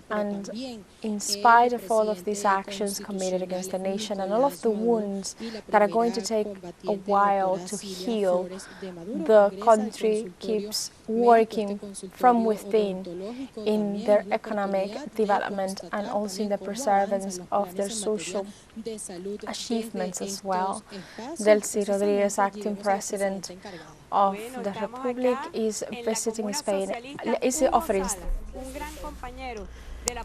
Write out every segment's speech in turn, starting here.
And in spite of all of these actions committed against the nation and all of the wounds that are going to take a while to heal, the country keeps working from within in their economic development and also in the preservance of their social achievements as well. Delcy Rodríguez, acting president of the Republic, is visiting Spain, is offering.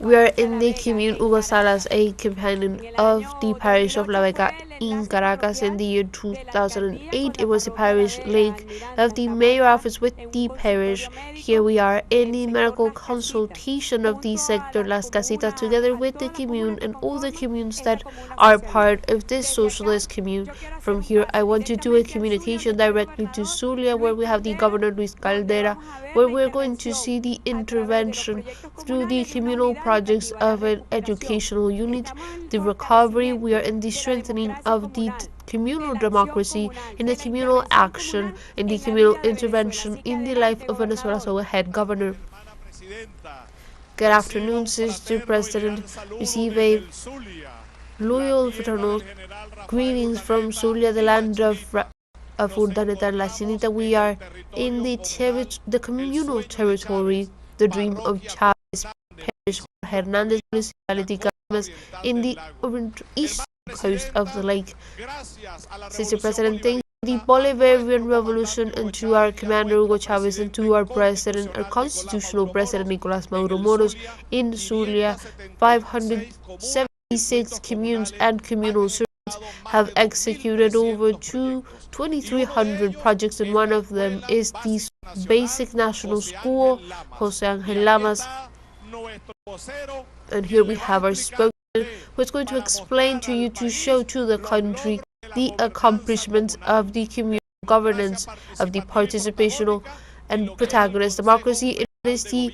We are in the commune Hugo Salas, a companion of the parish of La Vega in Caracas. In the year 2008, it was a parish link of the mayor office with the parish. Here we are in the medical consultation of the sector Las Casitas, together with the commune and all the communes that are part of this socialist commune. From here, I want to do a communication directly to Zulia, where we have the governor Luis Caldera, where we're going to see the intervention through the communal projects of an educational unit, the recovery. We are in the strengthening of the communal democracy, in the communal action, in the communal intervention in the life of Venezuela's head governor. Good afternoon, Sister President. Receive a loyal fraternal greetings from Zulia, the land of Urdaneta and La Chinita. We are in the communal territory, the dream of Chavez Parish, Hernandez Municipality, in the eastern coast of the lake. Sister President, thank the Bolivarian Revolution and to our commander Hugo Chavez and to our president, our constitutional president Nicolás Maduro Moros in Zulia. 576 communes and communal servants have executed over 2,300 projects, and one of them is the basic national school Jose Angel Lamas. And here we have our spokesman, who is going to explain to you, to show to the country the accomplishments of the communal governance, of the participational and protagonist democracy. It is the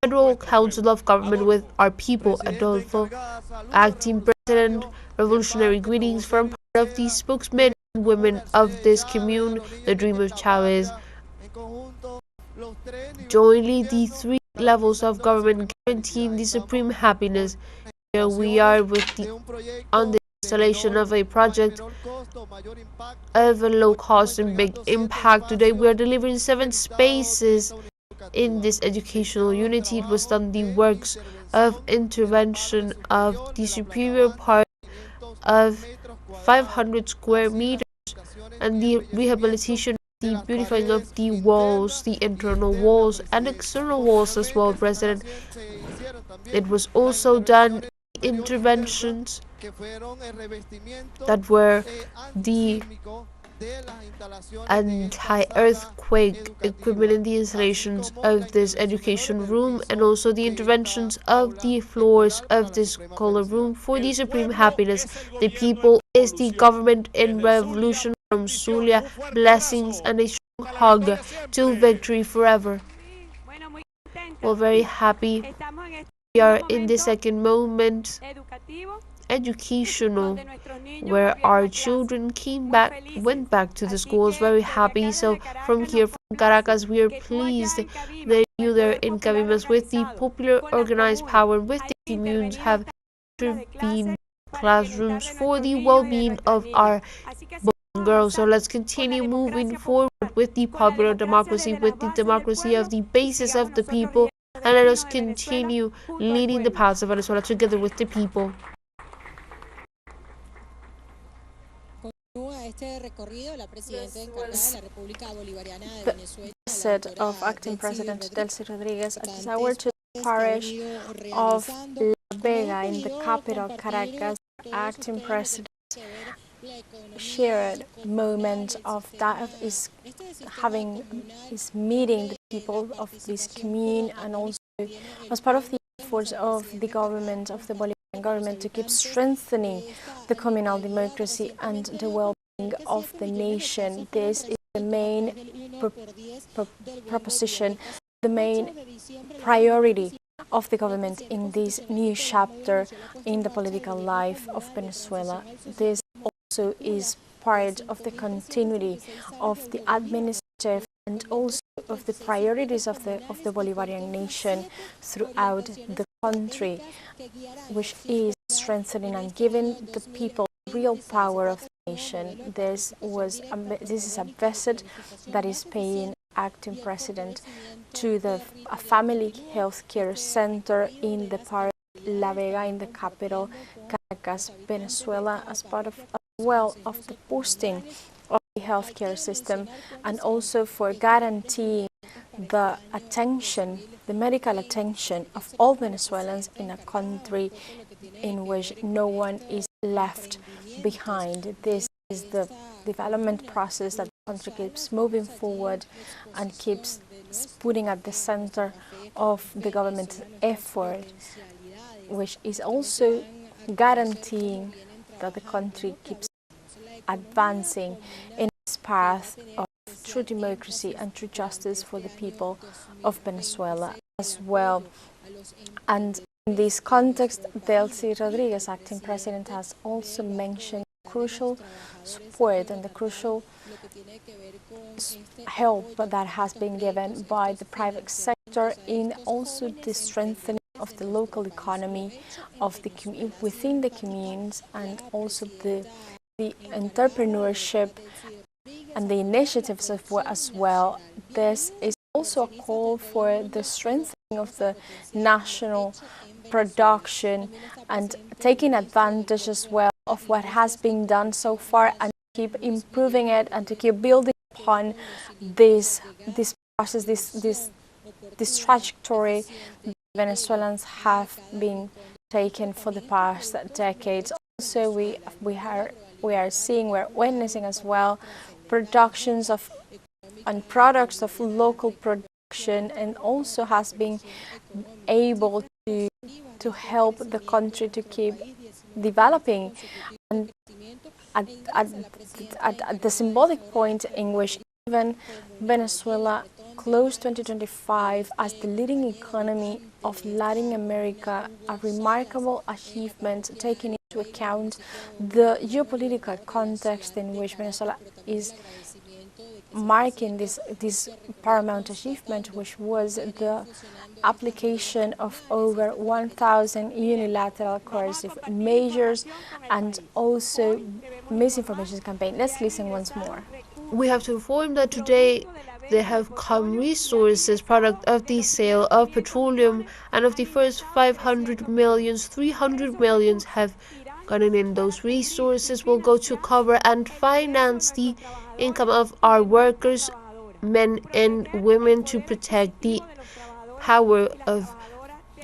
Federal Council of Government with our people. Adolfo, acting president, revolutionary greetings from part of the spokesmen and women of this commune, the dream of Chavez. Jointly, the three levels of government guaranteeing the supreme happiness. Here we are on the installation of a project of a low cost and big impact. Today we are delivering 7 spaces in this educational unity. It was done the works of intervention of the superior part of 500 square meters and the rehabilitation, the beautifying of the walls, the internal walls and external walls as well, President. It was also done interventions that were the anti-earthquake equipment in the installations of this education room, and also the interventions of the floors of this scholar room for the supreme happiness. The people is the government in revolution. From Zulia, blessings and a strong hug till victory forever. We're very happy. We are in the second moment educational, where our children went back to the schools. Very happy. So from here, from Caracas, we are pleased that you there in Cabimas with the popular organized power, with the communes, have intervened classrooms for the well-being of our boys and girls. So let's continue moving forward with the popular democracy, with the democracy of the basis of the people, and let us continue leading the paths of Venezuela together with the people. The visit of acting President Delcy Rodríguez at this hour to the parish of La Vega in the capital Caracas. Acting President shared moment of that is meeting the people of this commune, and also as part of the efforts of the government, of the Bolivarian government, to keep strengthening the communal democracy and the well-being of the nation. This is the main proposition, the main priority of the government in this new chapter in the political life of Venezuela. This also is part of the continuity of the administrative and also of the priorities of the Bolivarian nation throughout the country, which is strengthening and giving the people real power of the nation. This is a visit that is paying acting president to a family health care center in the part La Vega, in the capital Caracas, Venezuela, as part of the boosting of the healthcare system, and also for guaranteeing the medical attention of all Venezuelans in a country in which no one is left behind. This is the development process that the country keeps moving forward and keeps putting at the center of the government's effort, which is also guaranteeing that the country keeps advancing in its path of true democracy and true justice for the people of Venezuela as well. And in this context, Delcy Rodríguez, acting president, has also mentioned crucial support and the crucial help that has been given by the private sector in also the strengthening of the local economy within the communes, and also the entrepreneurship and the initiatives as well. This is also a call for the strengthening of the national production and taking advantage as well of what has been done so far, and keep improving it and to keep building upon this process, this trajectory Venezuelans have been taken for the past decades. Also, we're witnessing as well productions of and products of local production, and also has been able to help the country to keep developing. And at the symbolic point in which even Venezuela closed 2025 as the leading economy of Latin America, a remarkable achievement taking into account the geopolitical context in which Venezuela is marking this paramount achievement, which was the application of over 1,000 unilateral coercive measures and also misinformation campaign. Let's listen once more. We have to inform that today there have come resources, product of the sale of petroleum, and of the first 500 millions, 300 millions have gotten in. Those resources will go to cover and finance the income of our workers, men and women, to protect the power of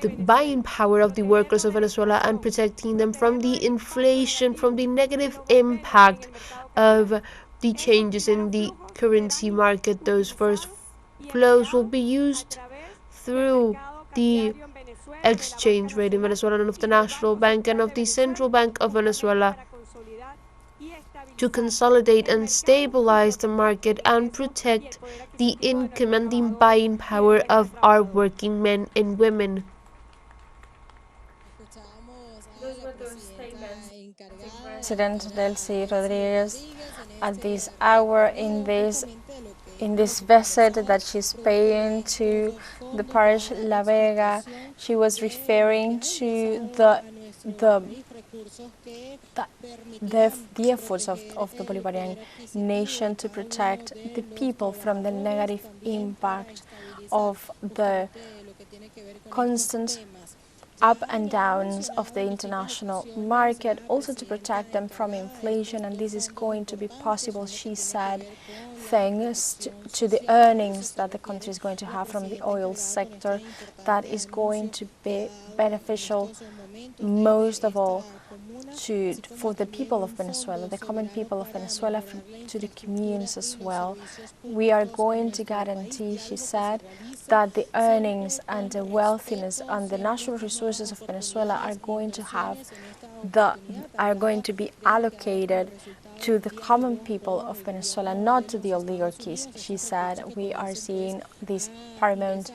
the buying power of the workers of Venezuela and protecting them from the inflation, from the negative impact of the changes in the currency market. Those first flows will be used through the exchange rate in Venezuela and of the National Bank and of the Central Bank of Venezuela to consolidate and stabilize the market and protect the income and the buying power of our working men and women. Those were those statements. President Delcy Rodríguez at this hour in this visit that she's paying to the parish La Vega. She was referring to the efforts of the Bolivarian nation to protect the people from the negative impact of the constant up and downs of the international market, also to protect them from inflation, and this is going to be possible, she said, thanks to the earnings that the country is going to have from the oil sector, that is going to be beneficial most of all for the people of Venezuela, the common people of Venezuela, to the communes as well. We are going to guarantee, she said, that the earnings and the wealthiness and the natural resources of Venezuela are going to be allocated to the common people of Venezuela, not to the oligarchies. She said, we are seeing this paramount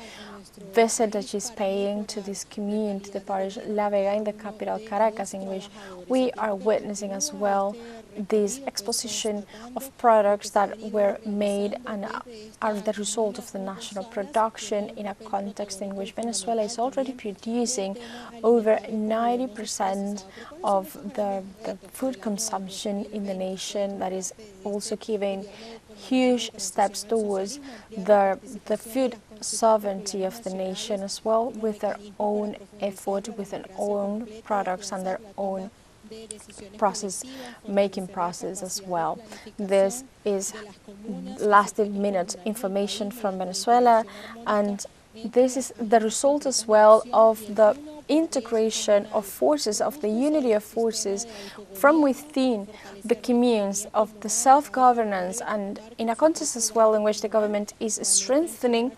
visit that she's paying to this community, to the parish La Vega in the capital Caracas, in which we are witnessing as well this exposition of products that were made and are the result of the national production in a context in which Venezuela is already producing over 90% of the food consumption in the nation, that is also giving huge steps towards the food sovereignty of the nation as well, with their own effort, with their own products and their own making process as well. This is last minute information from Venezuela, and this is the result as well of the integration of forces, of the unity of forces from within the communes, of the self-governance, and in a context as well in which the government is strengthening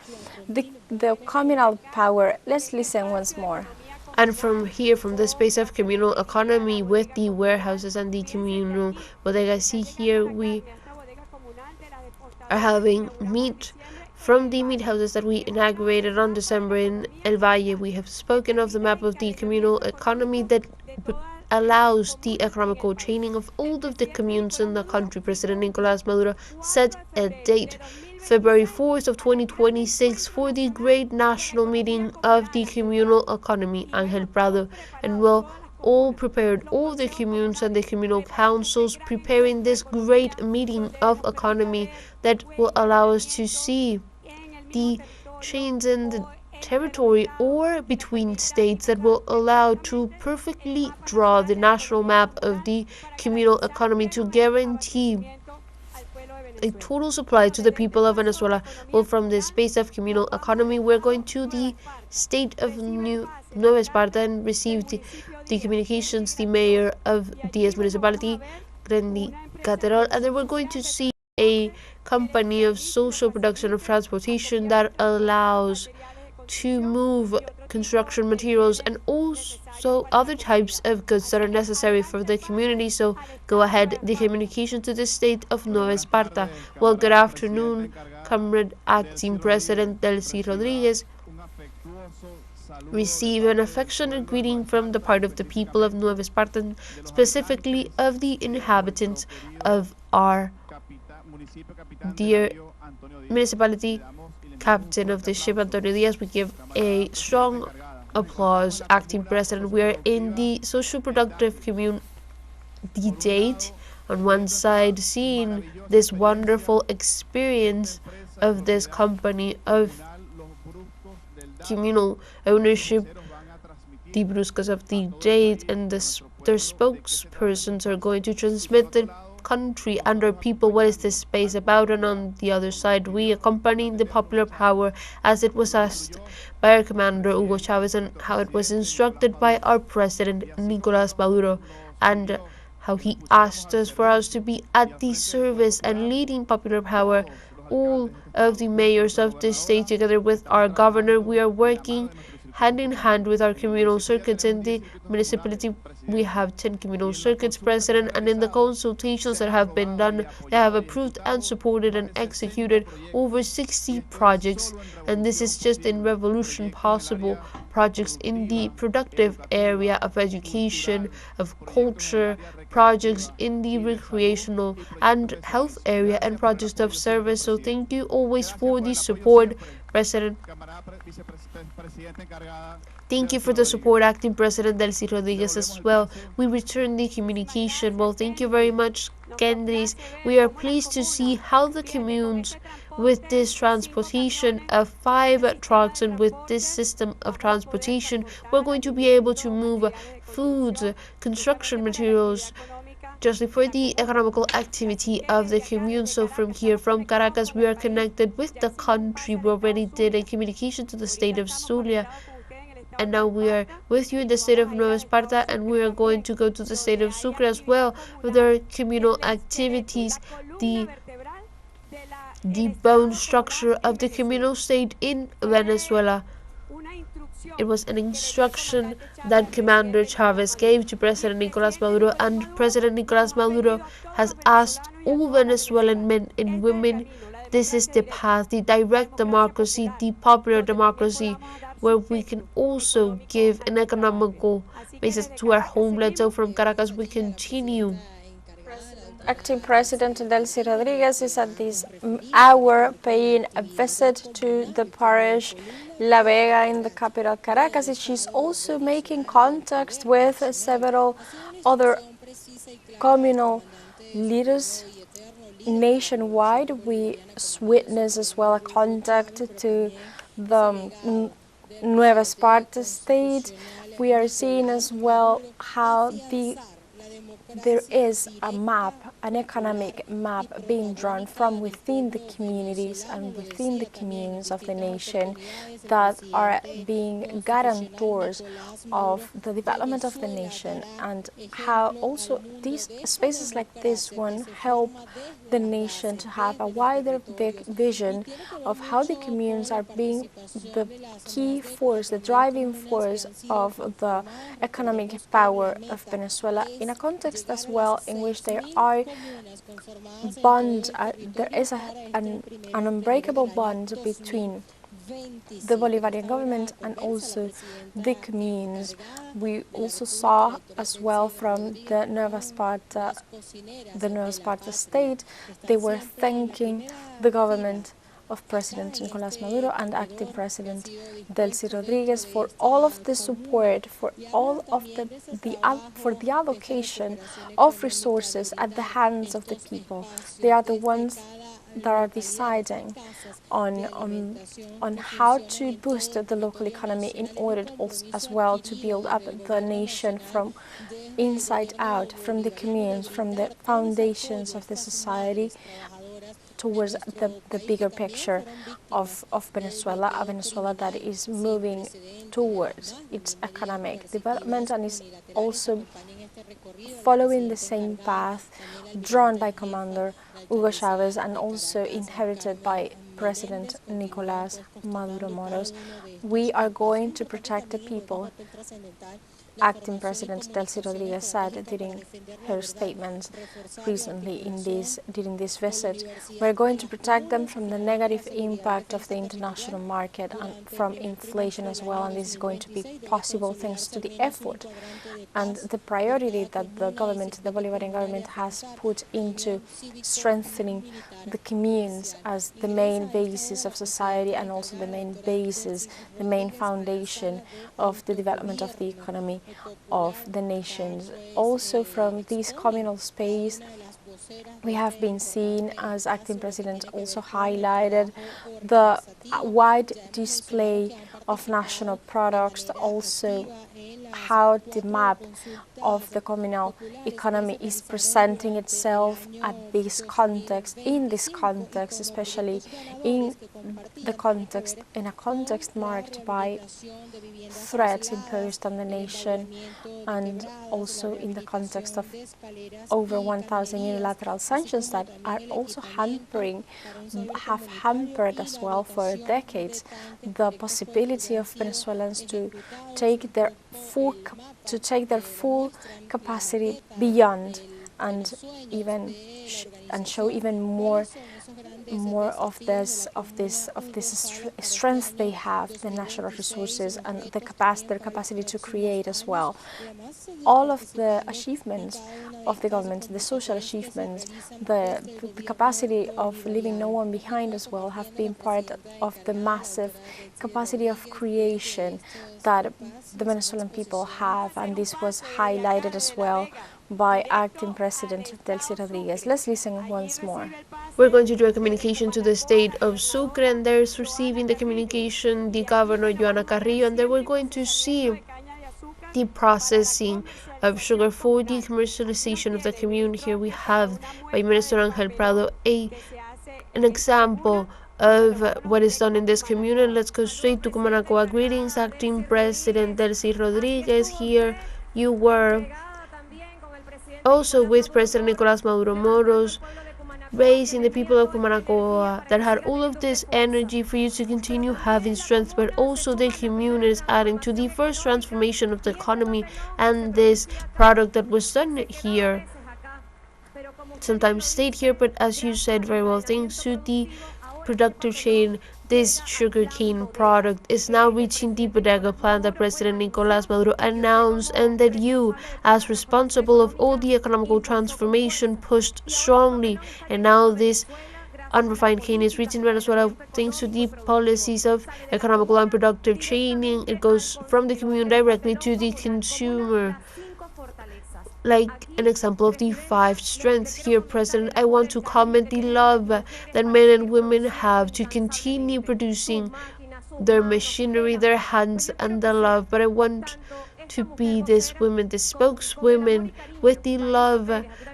the communal power. Let's listen once more. And from here, from the space of communal economy with the warehouses and the communal bodegas, see here we are having meat from the meat houses that we inaugurated on December in El Valle. We have spoken of the map of the communal economy that allows the economical training of all of the communes in the country. President Nicolas Maduro set a date, February 4th of 2026, for the great national meeting of the communal economy, Angel Prado, and will all prepared, all the communes and the communal councils preparing this great meeting of economy that will allow us to see the change in the territory or between states that will allow to perfectly draw the national map of the communal economy to guarantee a total supply to the people of Venezuela. Well, from the space of communal economy, we're going to the state of Nueva Esparta and received the communications, the mayor of Diaz municipality, Grandy Caterol, and then we're going to see a company of social production of transportation that allows to move construction materials and also other types of goods that are necessary for the community. So go ahead, the communication to the state of Nueva Esparta. Well, good afternoon, Comrade Acting President Delcy Rodríguez. Receive an affectionate greeting from the part of the people of Nueva Esparta, specifically of the inhabitants of our dear municipality. Captain of the ship, Antonio Diaz, we give a strong applause. Acting President, we are in the social productive commune, the date on one side, seeing this wonderful experience of this company of communal ownership, the Bruscas of the date, and their spokespersons are going to transmit the country and our people what is this space about, and on the other side we accompanying the popular power as it was asked by our commander Hugo Chavez and how it was instructed by our president Nicolas Maduro, and how he asked us for us to be at the service and leading popular power. All of the mayors of the state together with our governor, we are working hand in hand with our communal circuits. In the municipality we have 10 communal circuits president, and in the consultations that have been done, they have approved and supported and executed over 60 projects, and this is just in revolution possible projects in the productive area of education, of culture, projects in the recreational and health area, and projects of service. So thank you always for the support, President. Thank you for the support, Acting President Delcy Rodríguez, as well. We return the communication. Well, thank you very much, Kendris. We are pleased to see how the communes, with this transportation of 5 trucks and with this system of transportation, we're going to be able to move foods, construction materials, just for the economical activity of the commune. So from here, from Caracas, we are connected with the country. We already did a communication to the state of Zulia, and now we are with you in the state of Nueva Esparta, and we are going to go to the state of Sucre as well with our communal activities, the bone structure of the communal state in Venezuela. It was an instruction that Commander Chavez gave to President Nicolas Maduro, and President Nicolas Maduro has asked all Venezuelan men and women, this is the path, the direct democracy, the popular democracy, where we can also give an economical basis to our homeland. So from Caracas we continue. Acting President Delcy Rodríguez is at this hour paying a visit to the parish La Vega in the capital Caracas. She's also making contact with several other communal leaders nationwide. We witness as well a contact to the Nueva Esparta state. We are seeing as well how there is a map, an economic map being drawn from within the communities and within the communes of the nation that are being guarantors of the development of the nation, and how also these spaces like this one help the nation to have a wider vision of how the communes are being the key force, the driving force of the economic power of Venezuela, in a context as well in which there are bonds, there is an unbreakable bond between the Bolivarian government and also the communes. We also saw as well from the Nueva Esparta state, they were thanking the government of President Nicolás Maduro and acting President Delcy Rodríguez for all of the support, for all of for the allocation of resources at the hands of the people. They are the ones that are deciding on how to boost the local economy in order also as well to build up the nation from inside out, from the communes, from the foundations of the society towards the bigger picture of Venezuela, a Venezuela that is moving towards its economic development and is also following the same path drawn by Commander Hugo Salas and also inherited by President Nicolás Maduro Moros. We are going to protect the people, acting President Delcy Rodríguez said during her statements recently during this visit. We're going to protect them from the negative impact of the international market and from inflation as well, and this is going to be possible thanks to the effort and the priority that the Bolivarian government has put into strengthening the communes as the main basis of society and also the main basis, the main foundation of the development of the economy of the nations. Also from this communal space, we have been seeing, as acting president also highlighted, the wide display of national products, also how the map of the communal economy is presenting itself at this context, in this context, especially in a context marked by threats imposed on the nation, and also in the context of over 1,000 unilateral sanctions that are also have hampered as well for decades the possibility of Venezuelans to take their full capacity beyond and show even more of this strength they have, the national resources and their capacity to create as well. All of the achievements of the government, the social achievements, the capacity of leaving no one behind as well, have been part of the massive capacity of creation that the Venezuelan people have, and this was highlighted as well by acting President Delcy Rodríguez. Let's listen once more. We're going to do a communication to the state of Sucre, and there's receiving the communication the governor Joana Carrillo, and then we're going to see the processing of sugar for the commercialization of the commune. Here we have by Minister Angel Prado an example of what is done in this commune. And let's go straight to Cumanacoa. Greetings, acting President Delcy Rodríguez. Here you were also with President Nicolás Maduro Moros, raising the people of Cumanacoa that had all of this energy for you to continue having strength, but also the commune is adding to the first transformation of the economy and this product that was done here, sometimes stayed here, but as you said very well, thanks to the productive chain, this sugarcane product is now reaching the bodega plant that President Nicolas Maduro announced, and that you, as responsible of all the economical transformation, pushed strongly. And now this unrefined cane is reaching Venezuela thanks to the policies of economical and productive chaining. It goes from the commune directly to the consumer. Like an example of the 5 strengths here, President, I want to comment the love that men and women have to continue producing their machinery, their hands, and the love. But I want to be this woman, this spokeswoman with the love,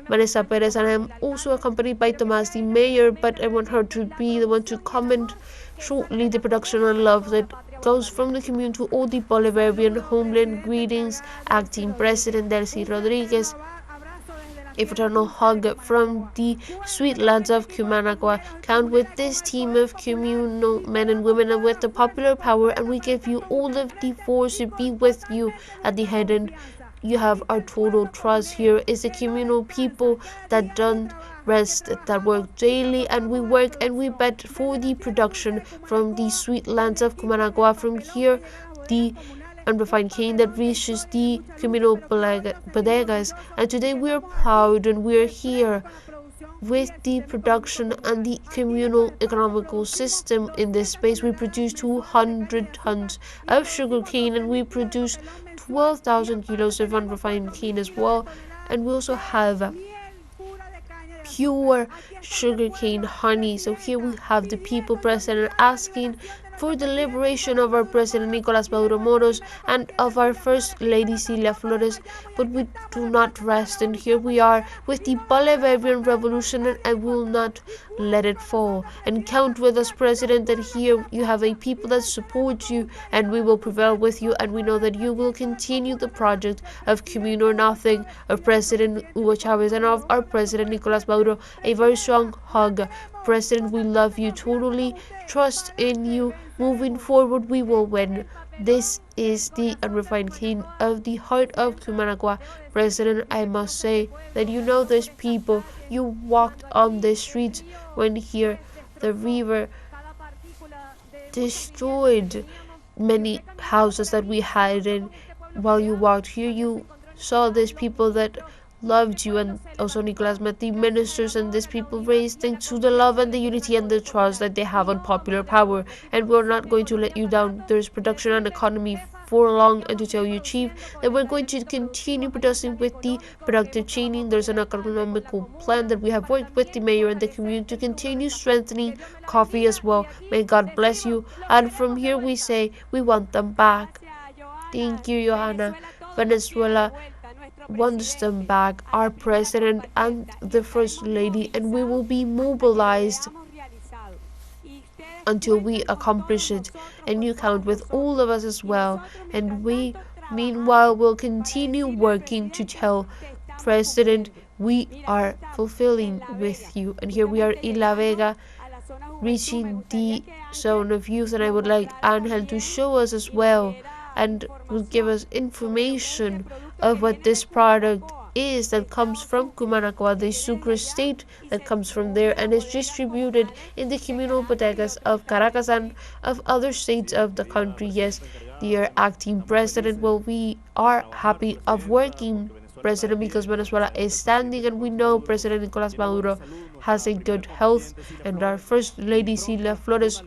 Vanessa Perez, and I'm also accompanied by Tomas, the mayor, but I want her to be the one to comment shortly the production and love that goes from the commune to all the Bolivarian homeland. Greetings, acting President Delcy Rodríguez. A fraternal hug from the sweet lands of Cumanagua. Count with this team of communal men and women and with the popular power, and we give you all of the force to be with you at the head, and you have our total trust. Here is the communal people that don't rest, that work daily, and we work and we bet for the production from the sweet lands of Cumanagua. From here, the unrefined cane that reaches the communal bodegas, and today we are proud and we are here with the production and the communal economical system in this space. We produce 200 tons of sugar cane, and we produce 12,000 kilos of unrefined cane as well, and we also have pure sugarcane honey. So here we have the people present asking for the liberation of our President Nicolas Maduro Moros and of our First Lady Cilia Flores, but we do not rest, and here we are with the Bolivarian Revolution, and I will not let it fall. And count with us, President, that here you have a people that support you, and we will prevail with you, and we know that you will continue the project of Commune or Nothing, of President Hugo Chavez and of our President Nicolas Maduro. A very strong hug. President, we love you totally, trust in you. Moving forward, we will win. This is the unrefined cane of the heart of Cumanagua. President, I must say that you know these people. You walked on the streets when here the river destroyed many houses that we had, and while you walked here, you saw these people that loved you, and also Nicolas met the ministers, and these people raised thanks to the love and the unity and the trust that they have on popular power, and we're not going to let you down. There's production and economy for long, and to tell you, Chief, that we're going to continue producing with the productive chaining. There's an economical plan that we have worked with the mayor and the community to continue strengthening coffee as well. May God bless you, and from here we say we want them back. Thank you, Johanna. Venezuela wants them back, our president and the first lady, and we will be mobilized until we accomplish it, and you count with all of us as well. And we meanwhile will continue working to tell President we are fulfilling with you. And here we are in La Vega, reaching the zone of youth, and I would like Angel to show us as well and will give us information of what this product is that comes from Cumanagua, the sucre state that comes from there and is distributed in the communal bodegas of Caracas and of other states of the country. Yes, dear acting president, well, we are happy of working, President, because Venezuela is standing, and we know President Nicolas Maduro has a good health, and our First Lady Cilia Flores,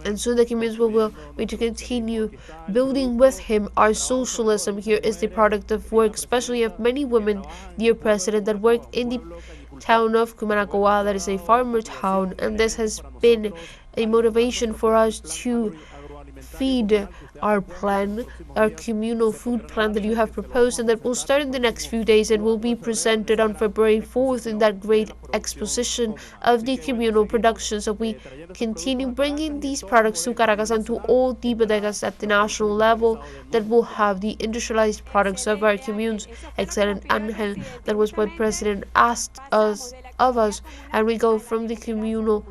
and soon the communities will be to continue building with him our socialism. Here is the product of work, especially of many women, dear President, that work in the town of Cumanagua, that is a farmer town, and this has been a motivation for us to feed our plan, our communal food plan that you have proposed, and that will start in the next few days and will be presented on February 4th in that great exposition of the communal production. So we continue bringing these products to Caracas and to all the bodegas at the national level that will have the industrialized products of our communes. Excellent, Angel. That was what President asked us of us, and we go from the communal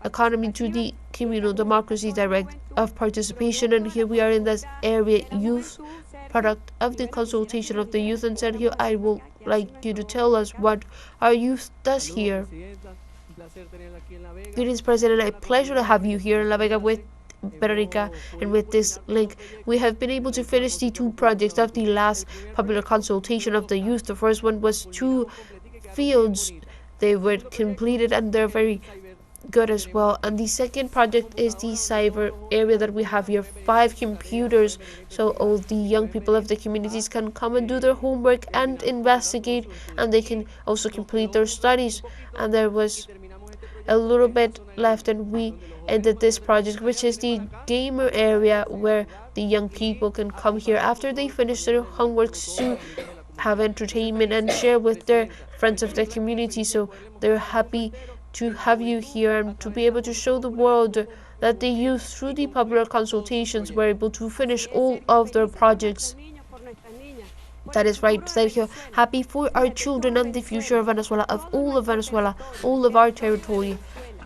economy to the communal democracy direct of participation, and here we are in this area youth product of the consultation of the youth. And said here I would like you to tell us what our youth does here. Greetings, President. A pleasure to have you here in La Vega with Veronica and with this link. We have been able to finish the 2 projects of the last popular consultation of the youth. The first one was 2 fields. They were completed and they're very good as well. And the second project is the cyber area that we have here, 5 computers, so all the young people of the communities can come and do their homework and investigate, and they can also complete their studies. And there was a little bit left and we ended this project, which is the gamer area, where the young people can come here after they finish their homeworks to have entertainment and share with their friends of the community. So they're happy to have you here and to be able to show the world that the youth, through the popular consultations, were able to finish all of their projects. That is right, Sergio. Happy for our children and the future of Venezuela, Venezuela, all of our territory.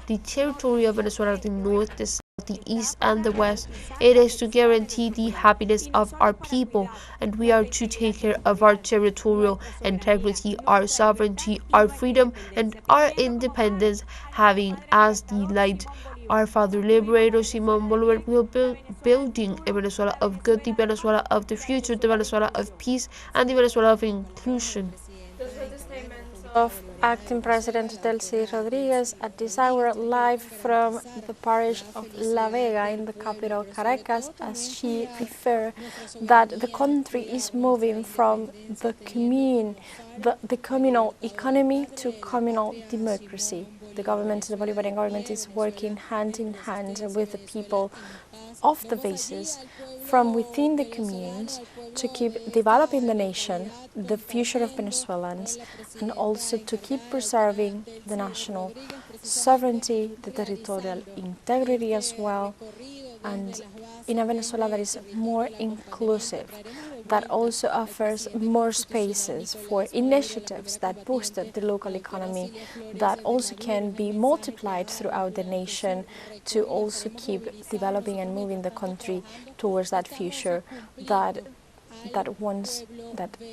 The territory of Venezuela, the north, the south, the east and the west. It is to guarantee the happiness of our people, and we are to take care of our territorial integrity, our sovereignty, our freedom and our independence, having as the light our father liberator Simon Bolivar will building a Venezuela of good, the Venezuela of the future, the Venezuela of peace and the Venezuela of inclusion. Of Acting President Delcy Rodríguez at this hour, live from the parish of La Vega in the capital Caracas, as she referred that the country is moving from the communal economy to communal democracy. The Bolivarian government is working hand in hand with the people of the bases from within the communes to keep developing the nation, the future of Venezuelans, and also to keep preserving the national sovereignty, the territorial integrity as well, and in a Venezuela that is more inclusive, that also offers more spaces for initiatives that boosted the local economy, that also can be multiplied throughout the nation to also keep developing and moving the country towards that future that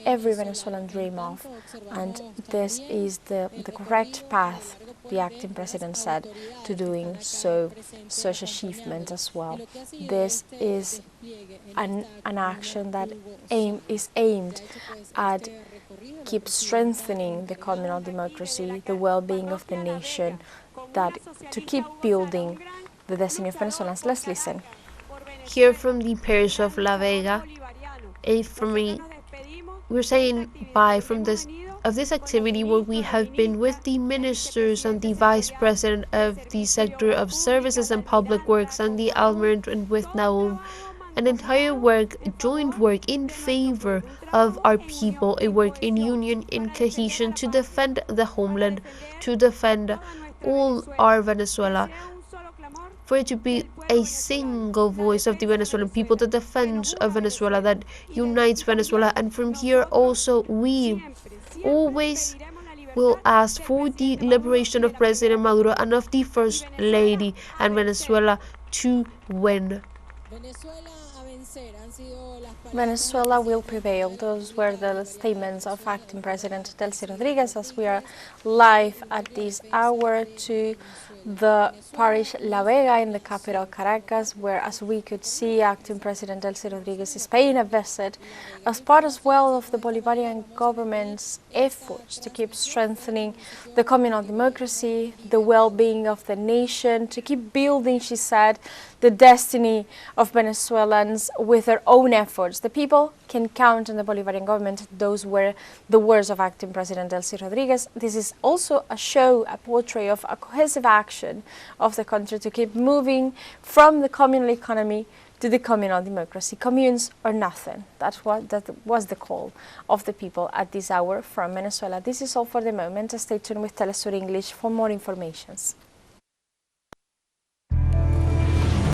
every Venezuelan dream of. And this is the correct path, the acting president said, to doing such achievement as well. This is an action that is aimed at keep strengthening the communal democracy, the well-being of the nation, that to keep building the destiny of Venezuelans. Let's listen. Here from the parish of La Vega, we're saying bye from this activity where we have been with the ministers and the vice president of the sector of services and public works and the almirant, and with Naum, an entire joint work in favor of our people, a work in union, in cohesion, to defend the homeland, to defend all our Venezuela, for it to be a single voice of the Venezuelan people, the defense of Venezuela that unites Venezuela. And from here also we always will ask for the liberation of President Maduro and of the First Lady, and Venezuela to win. Venezuela will prevail. Those were the statements of Acting President Delcy Rodríguez as we are live at this hour to the parish La Vega in the capital Caracas, where, as we could see, Acting President Delcy Rodríguez is paying a visit as part as well of the Bolivarian government's efforts to keep strengthening the communal democracy, the well-being of the nation, to keep building, she said, the destiny of Venezuelans with their own efforts. The people can count on the Bolivarian government. Those were the words of Acting President Delcy Rodríguez. This is also a portrait of a cohesive action of the country to keep moving from the communal economy to the communal democracy. Communes or nothing. That was the call of the people at this hour from Venezuela. This is all for the moment. Stay tuned with teleSUR English for more informations.